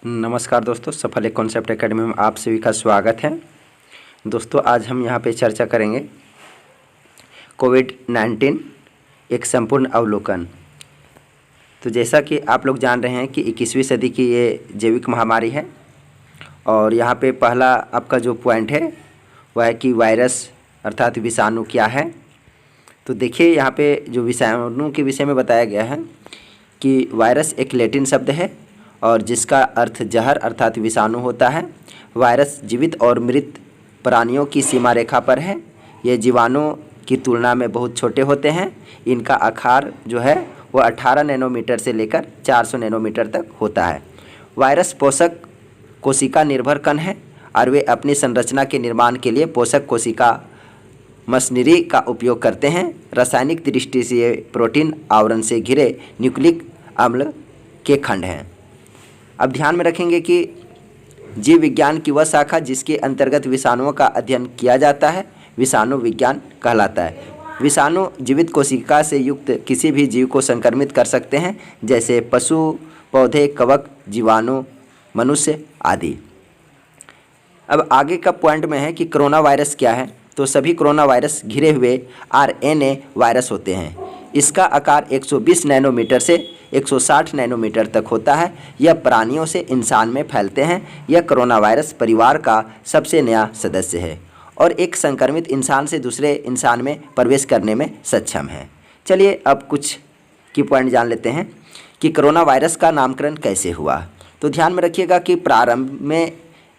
नमस्कार दोस्तों, सफल एक कॉन्सेप्ट एकेडमी में आप सभी का स्वागत है। दोस्तों आज हम यहाँ पे चर्चा करेंगे कोविड-19 एक संपूर्ण अवलोकन। तो जैसा कि आप लोग जान रहे हैं कि 21वीं सदी की ये जैविक महामारी है और यहाँ पे पहला आपका जो पॉइंट है वह है कि वायरस अर्थात विषाणु क्या है। तो देखिए यहाँ पे जो विषाणु के विषय में बताया गया है कि वायरस एक लैटिन शब्द है और जिसका अर्थ जहर अर्थात विषाणु होता है। वायरस जीवित और मृत प्राणियों की सीमा रेखा पर है। ये जीवाणु की तुलना में बहुत छोटे होते हैं। इनका आकार जो है वो 18 नैनोमीटर से लेकर 400 नैनोमीटर तक होता है। वायरस पोषक कोशिका निर्भर कण है और वे अपनी संरचना के निर्माण के लिए पोषक कोशिका मशीनरी का उपयोग करते हैं। रासायनिक दृष्टि से ये प्रोटीन आवरण से घिरे न्यूक्लिक अम्ल के खंड हैं। अब ध्यान में रखेंगे कि जीव विज्ञान की वह शाखा जिसके अंतर्गत विषाणुओं का अध्ययन किया जाता है विषाणु विज्ञान कहलाता है। विषाणु जीवित कोशिका से युक्त किसी भी जीव को संक्रमित कर सकते हैं, जैसे पशु, पौधे, कवक, जीवाणु, मनुष्य आदि। अब आगे का पॉइंट में है कि कोरोना वायरस क्या है। तो सभी कोरोना वायरस घिरे हुए आरएनए वायरस होते हैं। इसका आकार 120 नैनोमीटर से 160 नैनोमीटर तक होता है। यह प्राणियों से इंसान में फैलते हैं। यह कोरोना वायरस परिवार का सबसे नया सदस्य है और एक संक्रमित इंसान से दूसरे इंसान में प्रवेश करने में सक्षम है। चलिए अब कुछ की पॉइंट जान लेते हैं कि कोरोना वायरस का नामकरण कैसे हुआ। तो ध्यान में रखिएगा कि प्रारंभ में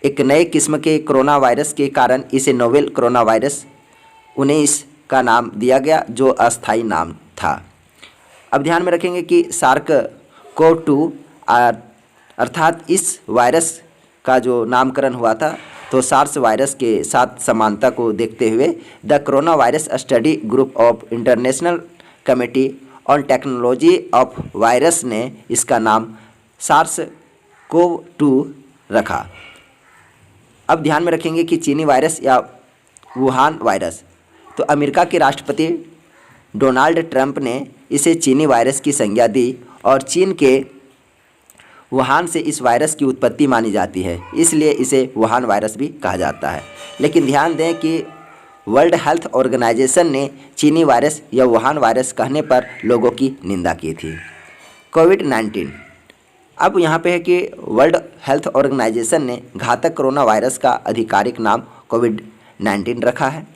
एक नए किस्म के कोरोना वायरस के कारण इसे नोवेल कोरोना वायरस 19 का नाम दिया गया, जो अस्थायी नाम था। अब ध्यान में रखेंगे कि SARS-CoV-2 अर्थात इस वायरस का जो नामकरण हुआ था तो सार्स वायरस के साथ समानता को देखते हुए the corona virus study group of international committee on technology of virus ने इसका नाम SARS-CoV-2 रखा। अब ध्यान में रखेंगे कि चीनी वायरस या वुहान वायरस, तो अमेरिका के राष्ट्रपति डोनाल्ड ट्रंप ने इसे चीनी वायरस की संज्ञा दी और चीन के वुहान से इस वायरस की उत्पत्ति मानी जाती है, इसलिए इसे वुहान वायरस भी कहा जाता है। लेकिन ध्यान दें कि वर्ल्ड हेल्थ ऑर्गेनाइजेशन ने चीनी वायरस या वुहान वायरस कहने पर लोगों की निंदा की थी। कोविड-19, अब यहाँ पे है कि वर्ल्ड हेल्थ ऑर्गेनाइजेशन ने घातक कोरोना वायरस का आधिकारिक नाम कोविड-19 रखा है,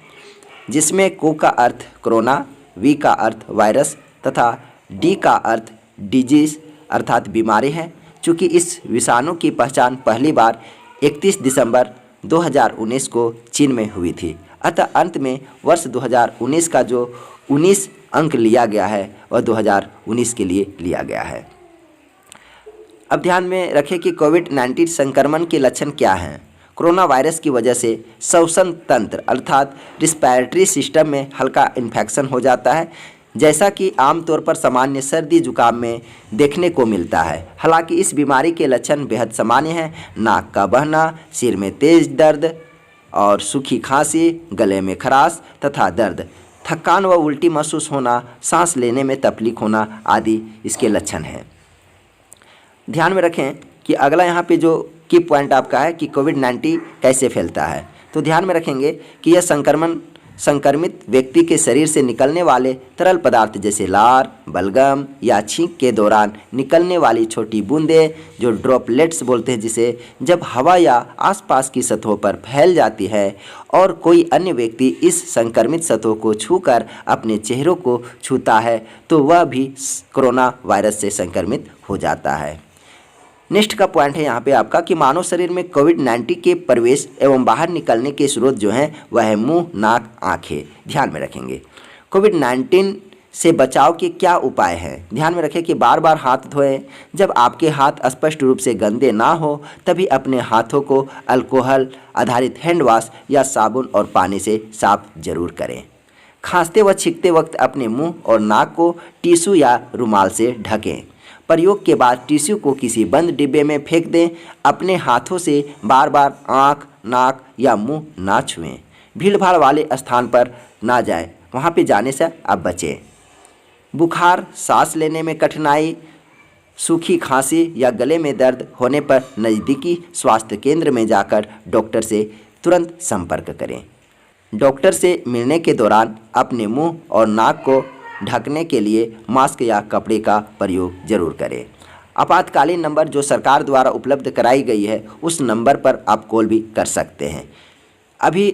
जिसमें को का अर्थ कोरोना, वी का अर्थ वायरस तथा डी का अर्थ डिजीज अर्थात बीमारी है। चूँकि इस विषाणु की पहचान पहली बार 31 दिसंबर 2019 को चीन में हुई थी, अतः अंत में वर्ष 2019 का जो 19 अंक लिया गया है वह 2019 के लिए लिया गया है। अब ध्यान में रखें कि कोविड-19 संक्रमण के लक्षण क्या हैं। कोरोना वायरस की वजह से श्वसन तंत्र अर्थात रिस्पायरेटरी सिस्टम में हल्का इन्फेक्शन हो जाता है, जैसा कि आमतौर पर सामान्य सर्दी जुकाम में देखने को मिलता है। हालांकि इस बीमारी के लक्षण बेहद सामान्य हैं। नाक का बहना, सिर में तेज दर्द और सूखी खांसी, गले में खराश तथा दर्द, थकान व उल्टी महसूस होना, सांस लेने में तकलीफ होना आदि इसके लक्षण हैं। ध्यान में रखें कि अगला यहाँ पे जो की पॉइंट आपका है कि कोविड-19 कैसे फैलता है। तो ध्यान में रखेंगे कि यह संक्रमित व्यक्ति के शरीर से निकलने वाले तरल पदार्थ जैसे लार, बलगम या छींक के दौरान निकलने वाली छोटी बूंदें जो ड्रॉपलेट्स बोलते हैं, जिसे जब हवा या आसपास की सतहों पर फैल जाती है और कोई अन्य व्यक्ति इस संक्रमित सतहों को छूकर अपने चेहरों को छूता है तो वह भी कोरोना वायरस से संक्रमित हो जाता है। नेक्स्ट का पॉइंट है यहाँ पे आपका कि मानव शरीर में कोविड-19 के प्रवेश एवं बाहर निकलने के स्रोत जो हैं वह है मुंह, नाक, आँखें। ध्यान में रखेंगे कोविड-19 से बचाव के क्या उपाय हैं। ध्यान में रखें कि बार बार हाथ धोएं। जब आपके हाथ स्पष्ट रूप से गंदे ना हो तभी अपने हाथों को अल्कोहल आधारित हैंड वॉश या साबुन और पानी से साफ जरूर करें। खांसते व छींकते वक्त अपने मुंह और नाक को टिश्यू या रुमाल से ढकें। प्रयोग के बाद टिश्यू को किसी बंद डिब्बे में फेंक दें। अपने हाथों से बार बार आँख, नाक या मुंह ना छुएं। भीड़भाड़ वाले स्थान पर ना जाएं, वहाँ पे जाने से आप बचें। बुखार, सांस लेने में कठिनाई, सूखी खांसी या गले में दर्द होने पर नज़दीकी स्वास्थ्य केंद्र में जाकर डॉक्टर से तुरंत संपर्क करें। डॉक्टर से मिलने के दौरान अपने मुंह और नाक को ढकने के लिए मास्क या कपड़े का प्रयोग जरूर करें। आपातकालीन नंबर जो सरकार द्वारा उपलब्ध कराई गई है उस नंबर पर आप कॉल भी कर सकते हैं। अभी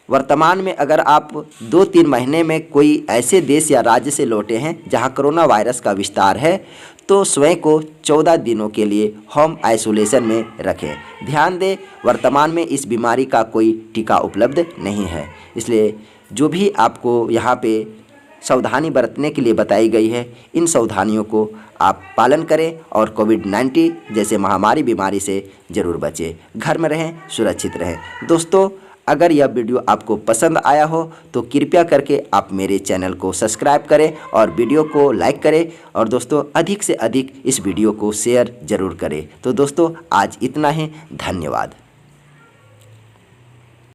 वर्तमान में अगर आप 2-3 महीने में कोई ऐसे देश या राज्य से लौटे हैं जहां कोरोना वायरस का विस्तार है तो स्वयं को 14 दिनों के लिए होम आइसोलेशन में रखें। ध्यान दें, वर्तमान में इस बीमारी का कोई टीका उपलब्ध नहीं है, इसलिए जो भी आपको यहाँ पे सावधानी बरतने के लिए बताई गई है इन सावधानियों को आप पालन करें और कोविड-19 जैसे महामारी बीमारी से ज़रूर बचें। घर में रहें, सुरक्षित रहें। दोस्तों, अगर यह वीडियो आपको पसंद आया हो तो कृपया करके आप मेरे चैनल को सब्सक्राइब करें और वीडियो को लाइक करें और दोस्तों अधिक से अधिक इस वीडियो को शेयर ज़रूर करें। तो दोस्तों आज इतना ही, धन्यवाद।